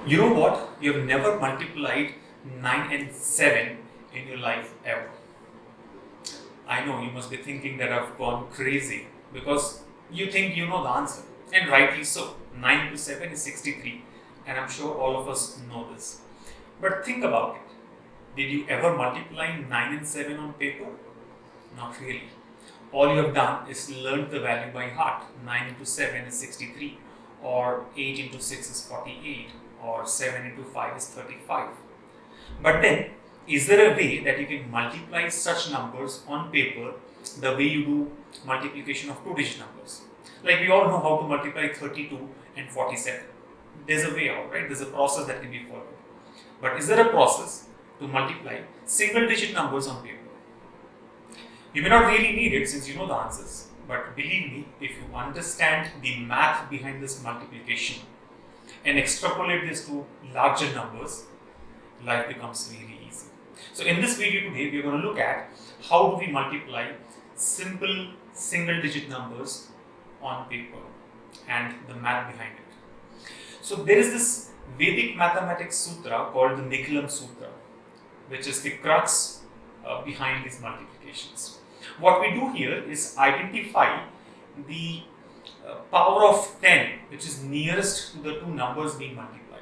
You know what? You've never multiplied 9 and 7 in your life ever. I know you must be thinking that I've gone crazy because you think you know the answer. And rightly so. 9 to 7 is 63. And I'm sure all of us know this. But think about it. Did you ever multiply 9 and 7 on paper? Not really. All you have done is learned the value by heart. 9 into 7 is 63, or 8 into 6 is 48, or 7 into 5 is 35. But then, is there a way that you can multiply such numbers on paper the way you do multiplication of two-digit numbers? Like we all know how to multiply 32 and 47. There's a way out, right? There's a process that can be followed. But is there a process to multiply single-digit numbers on paper? You may not really need it since you know the answers, but believe me, if you understand the math behind this multiplication and extrapolate this to larger numbers, life becomes really easy. So in this video today, we are going to look at how do we multiply simple single digit numbers on paper and the math behind it. So there is this Vedic mathematics sutra called the Nikhilam Sutra, which is the crux behind these multiplications. What we do here is identify the power of 10 which is nearest to the two numbers being multiplied.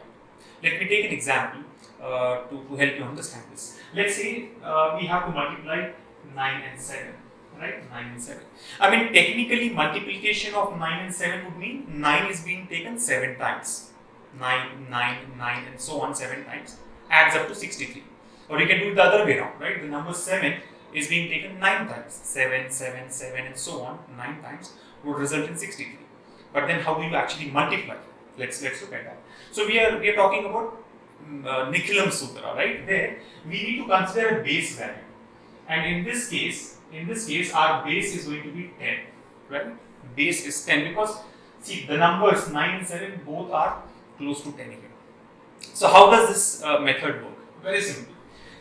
Let me take an example to help you understand this. Let's say we have to multiply 9 and 7, right? 9 and 7. I mean, technically multiplication of 9 and 7 would mean 9 is being taken 7 times. 9, 9, 9 and so on 7 times adds up to 63. Or you can do it the other way around, right? The number 7 is being taken 9 times. 7, 7, 7 and so on 9 times would result in 63. But then how do you actually multiply? Let's look at that. So we are talking about Nikhilam Sutra, right? There we need to consider a base value. And in this case our base is going to be 10, right? Base is 10 because see the numbers 9 and 7 both are close to 10 here. So how does this method work? Very simple.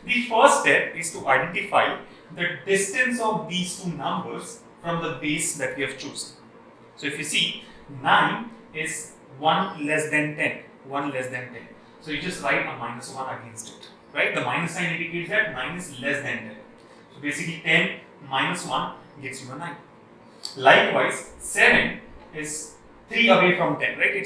The first step is to identify the distance of these two numbers from the base that we have chosen. So if you see 9 is 1 less than 10, 1 less than 10. So you just write a minus 1 against it, right? The minus sign indicates that 9 is less than 10. So basically 10 minus 1 gives you a 9. Likewise 7 is 3 away from 10, right? It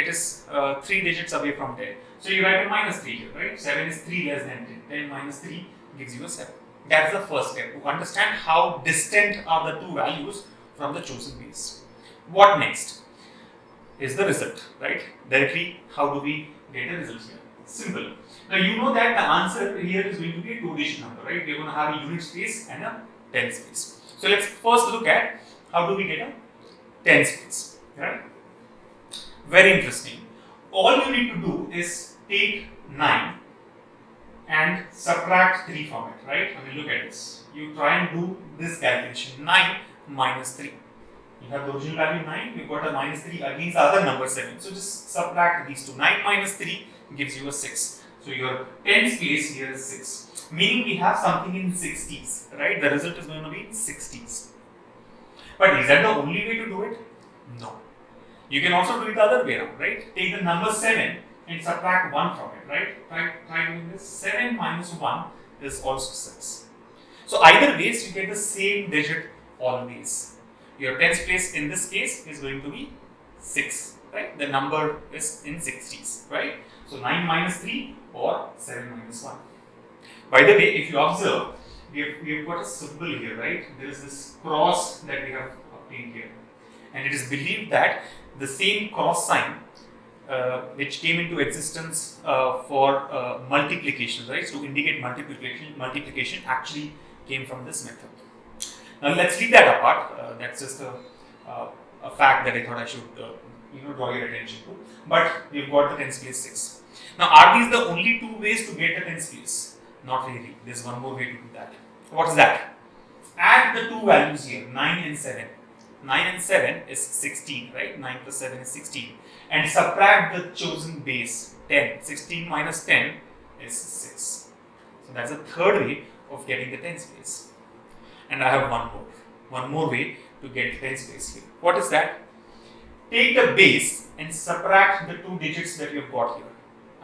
is 3 digits away from 10. So you write a minus 3 here, right? 7 is 3 less than 10. 10 minus 3 gives you a 7. That's the first step, to understand how distant are the two values from the chosen base. What next is the result, right? Directly, how do we get a result here? Simple. Now you know that the answer here is going to be a two-digit number, right? We're going to have a unit space and a tens space. So let's first look at how do we get a tens space, right? Very interesting. All you need to do is take 9 and subtract 3 from it, right? I mean, look at this. You try and do this calculation. 9 minus 3. You have the original value 9, you got a minus 3 against the other number 7. So just subtract these two. 9 minus 3 gives you a 6. So your tens place here is 6. Meaning we have something in 60s, right? The result is going to be in 60s. But is that the only way to do it? No. You can also do it the other way around, right? Take the number 7 and subtract 1 from it, right? Try doing this. 7 minus 1 is also 6. So either ways you get the same digit always. Your tens place in this case is going to be 6, right? The number is in 60s, right? So 9 minus 3 or 7 minus 1. By the way, if you observe, we have got a symbol here, right? There is this cross that we have obtained here. And it is believed that the same cross sign which came into existence for multiplication, right? To indicate multiplication actually came from this method. Now let's leave that apart. That's just a fact that I thought I should draw your attention to. But we've got the tens place 6. Now are these the only two ways to get the tens place? Not really. There's one more way to do that. What's that? Add the two values here, 9 and 7. 9 and 7 is 16, right? 9 plus 7 is 16. And subtract the chosen base, 10. 16 minus 10 is 6. So that's the third way of getting the tens place. And I have one more way to get tens place here. What is that? Take the base and subtract the two digits that you've got here.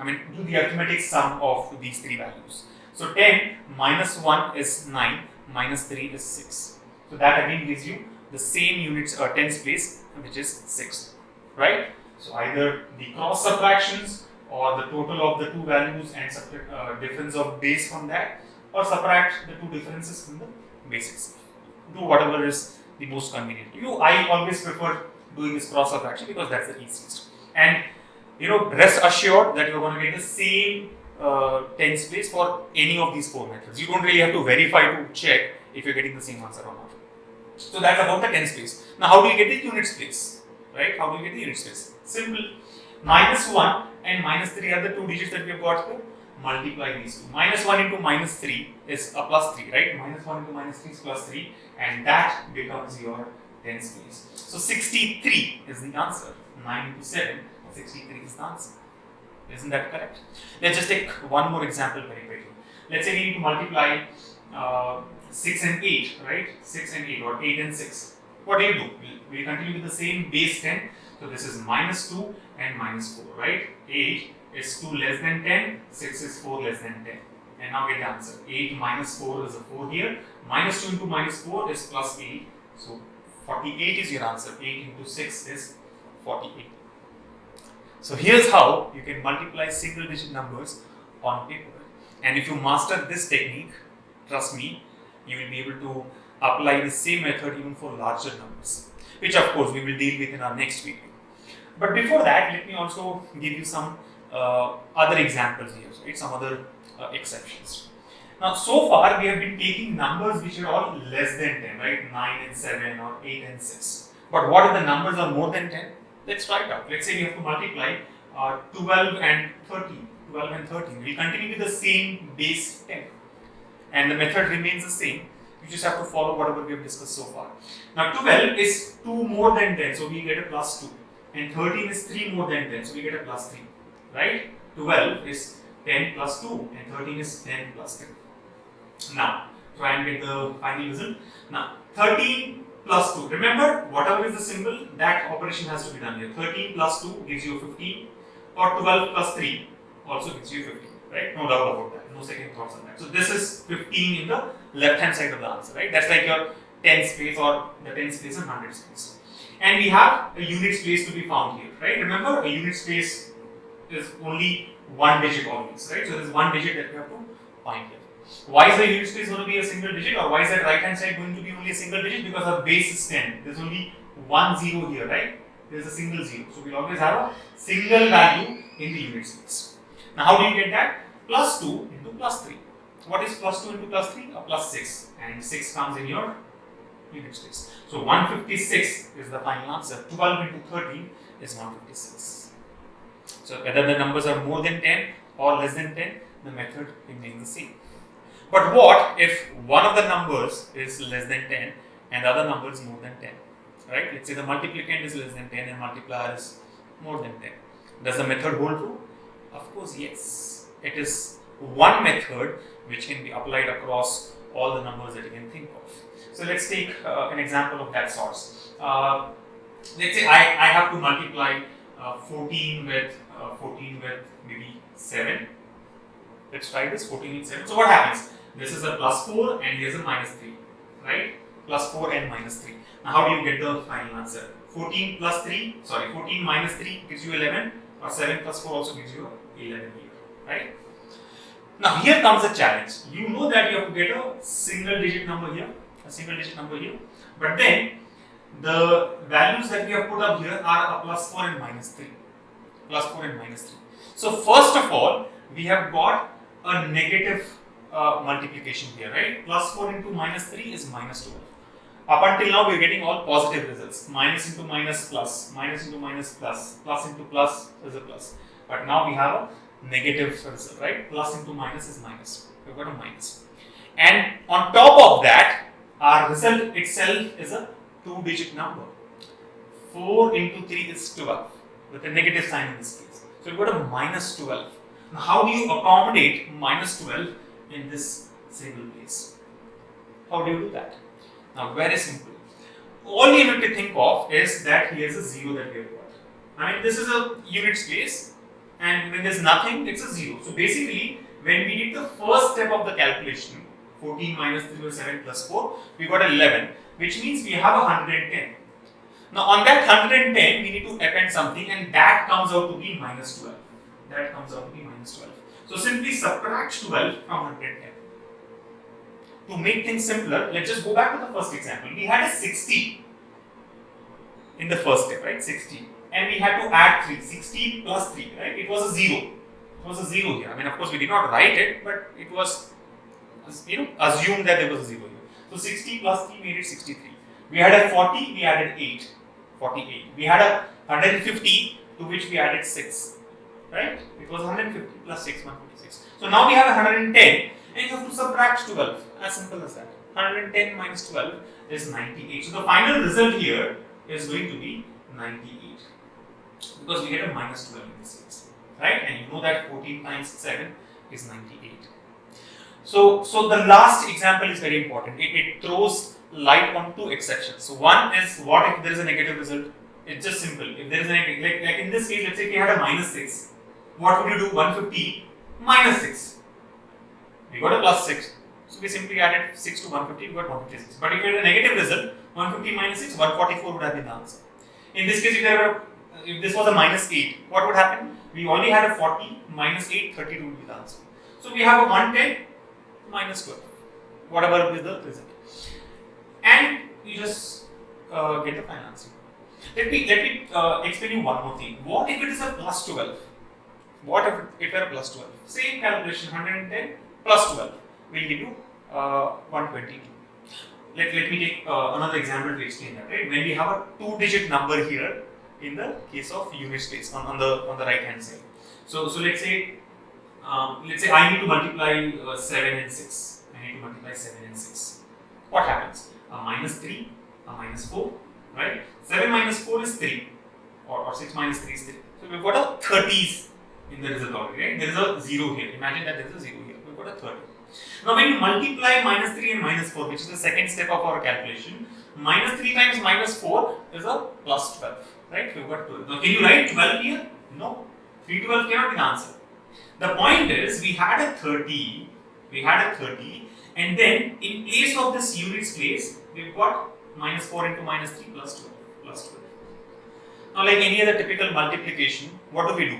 do the arithmetic sum of these three values. So 10 minus 1 is 9, minus 3 is 6. So that again gives you the same units or tens place, which is 6, right? So either the cross subtractions or the total of the two values and difference of base from that, or subtract the two differences from the bases. Do whatever is the most convenient to you. I always prefer doing this cross subtraction because that's the easiest. And rest assured that you're going to get the same tens place for any of these four methods. You don't really have to verify to check if you're getting the same answer or not. So that's about the tens place. Now how do you get the units place? Right? How do you get the units place? Simple. Minus 1 and minus 3 are the two digits that we have got here. Multiply these two. Minus 1 into minus 3 is a plus 3, right? Minus 1 into minus 3 is plus 3, and that becomes your tens place. So 63 is the answer. 9 into 7, 63 is the answer. Isn't that correct? Let's just take one more example very quickly. Let's say we need to multiply 6 and 8, right? 6 and 8, or 8 and 6. What do? We continue with the same base 10. So this is minus 2 and minus 4, right? 8 is 2 less than 10, 6 is 4 less than 10. And now get the answer. 8 minus 4 is a 4 here. Minus 2 into minus 4 is plus 8. So 48 is your answer. 8 into 6 is 48. So here's how you can multiply single digit numbers on paper. And if you master this technique, trust me, you will be able to apply the same method even for larger numbers, which of course we will deal with in our next video. But before that, let me also give you some other examples here, right? Some other exceptions. Now, so far we have been taking numbers which are all less than 10, right? 9 and 7 or 8 and 6. But what if the numbers are more than 10? Let's try it out. Let's say we have to multiply 12 and 13. 12 and 13. We'll continue with the same base 10. And the method remains the same. You just have to follow whatever we have discussed so far. Now 12 is 2 more than 10, so we get a plus 2. And 13 is 3 more than 10, so we get a plus 3. Right? 12 is 10 plus 2 and 13 is 10 plus 3. Now, try and get the final result. Now, 13 plus 2. Remember, whatever is the symbol, that operation has to be done here. 13 plus 2 gives you 15, or 12 plus 3 also gives you 15. Right? No doubt about that. No second thoughts on that. So this is 15 in the left hand side of the answer, right? That's like your tens place or the tens place and hundreds place. And we have a unit place to be found here, right? Remember, a unit place is only one digit always, right? So there's one digit that we have to find here. Why is the unit place going to be a single digit, or why is that right hand side going to be only a single digit? Because our base is 10. There's only one zero here, right? There's a single zero. So we'll always have a single value in the unit space. Now how do you get that? Plus 2 into plus 3. What is plus 2 into plus 3? A plus 6. And 6 comes in your unit space. So 156 is the final answer. 12 into 13 is 156. So whether the numbers are more than 10 or less than 10, the method remains the same. But what if one of the numbers is less than 10 and the other number is more than 10? Right? Let's say the multiplicand is less than 10 and multiplier is more than 10. Does the method hold true? Of course, yes. It is one method which can be applied across all the numbers that you can think of. So let's take an example of that sort. Let's say I have to multiply 14 with maybe 7. Let's try this, 14 with 7. So what happens? This is a plus 4 and here's a minus 3, right? Plus 4 and minus 3. Now how do you get the final answer? 14 minus 3 gives you 11, or 7 plus 4 also gives you 11 here, right? Now here comes the challenge. You know that you have to get a single digit number here, but then the values that we have put up here are a plus 4 and minus 3. So first of all, we have got a negative multiplication here, right? Plus 4 into minus 3 is minus 12. Up until now, we are getting all positive results. Minus into minus plus, minus into minus plus, plus into plus is a plus. But now we have a negative result, right? Plus into minus is minus. We've got a minus. And on top of that, our result itself is a 2-digit number. 4 into 3 is 12, with a negative sign in this case. So we've got a minus 12. Now, how do you accommodate minus 12 in this single place? How do you do that? Now, very simple. All you need to think of is that here's a 0 that we have got. I mean, this is a unit space, and when there's nothing, it's a 0. So basically, when we did the first step of the calculation, 14 minus 3 or 7 plus 4, we got 11, which means we have 110. Now on that 110, we need to append something, and that comes out to be minus 12. That comes out to be minus 12. So simply subtract 12 from 110. To make things simpler, let's just go back to the first example. We had a 60 in the first step, right? 60. And we had to add 3. 60 plus 3, right? It was a 0. It was a 0 here. I mean, of course, we did not write it, but it was, assumed that there was a 0 here. So 60 plus 3 made it 63. We had a 40, we added 8. 48. We had a 150, to which we added 6. Right? It was 150 plus 6, 156. So now we have 110, and you have to subtract 12. As simple as that. 110 minus 12 is 98. So the final result here is going to be 98. Because we get a minus 12 in this case. Right? And you know that 14 times 7 is 98. So the last example is very important. It throws light on two exceptions. So one is, what if there is a negative result? It's just simple. If there is a negative, like in this case, let's say if you had a minus 6, what would you do? 150 minus 6. We got a plus 6. So we simply added 6 to 150, we got 156. But if you had a negative result, 150 minus 6, 144 would have been the answer. In this case, if this was a minus 8, what would happen? We only had a 40, minus 8, 32 would be the answer. So we have a 110 minus 12, whatever is the result. And you just get the final answer. Let me explain you one more thing. What if it is a plus 12? What if it were a plus 12? Same calculation, 110 plus 12 will give you 122. Let me take another example to explain that. Right? When we have a 2-digit number here in the case of unit space on the right hand side. So let's say I need to multiply 7 and 6. I need to multiply 7 and 6. What happens? A minus 3, a minus 4, right? 7 minus 4 is 3, or 6 minus 3 is 3. So we've got a 30s in the result already, right? There is a 0 here. Imagine that there is a 0 here. We've got a 30. Now when you multiply minus 3 and minus 4, which is the second step of our calculation, minus 3 times minus 4 is a plus 12, right? We've got 12. Now can you write 12 here? No. 312 cannot be the answer. The point is, we had a 30, and then in place of this units place, we've got minus 4 into minus 3 plus 12. Now like any other typical multiplication, what do?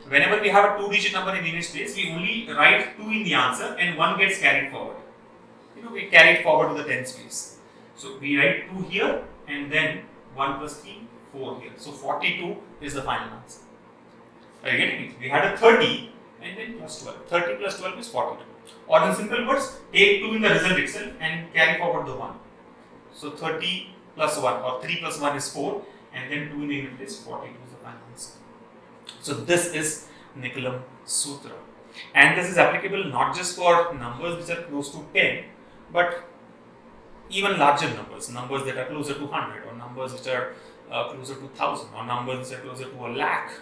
Whenever we have a 2-digit number in units place, we only write 2 in the answer and 1 gets carried forward. We carry it forward to the tens place. So we write 2 here and then 1 plus 3, 4 here. So 42 is the final answer. Are you getting it? We had a 30 and then plus 12. 30 plus 12 is 42. Or in simple words, take 2 in the result itself and carry forward the 1. So 30 plus 1 or 3 plus 1 is 4, and then 2 in the unit is 42 is the final answer. So this is Nicolum Sutra. And this is applicable not just for numbers which are close to 10, but even larger numbers that are closer to 100, or numbers which are closer to 1000, or numbers which are closer to a lakh.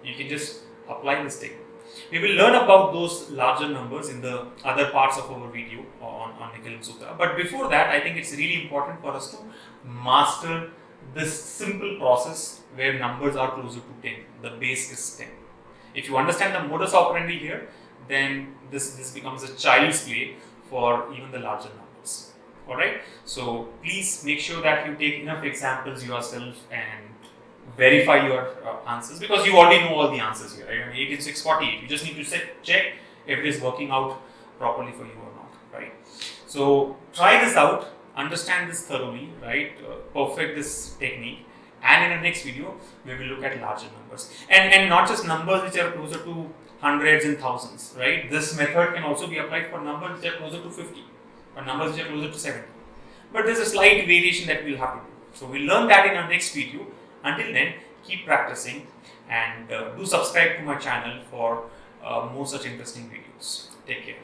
You can just apply this technique. We will learn about those larger numbers in the other parts of our video on Nicolum Sutra. But before that, I think it's really important for us to master this simple process where numbers are closer to 10. The base is 10. If you understand the modus operandi here, then this becomes a child's play for even the larger numbers. Alright? So please make sure that you take enough examples yourself and verify your answers, because you already know all the answers here. Right? I mean, 8 and 6, 48. You just need to check if it is working out properly for you or not. Right? So try this out, understand this thoroughly, right? Perfect this technique, and in the next video we will look at larger numbers, and not just numbers which are closer to hundreds and thousands. Right? This method can also be applied for numbers which are closer to 50, or numbers which are closer to 70. But there's a slight variation that we'll have to do. So we'll learn that in our next video. Until then, keep practicing, and do subscribe to my channel for more such interesting videos. Take care.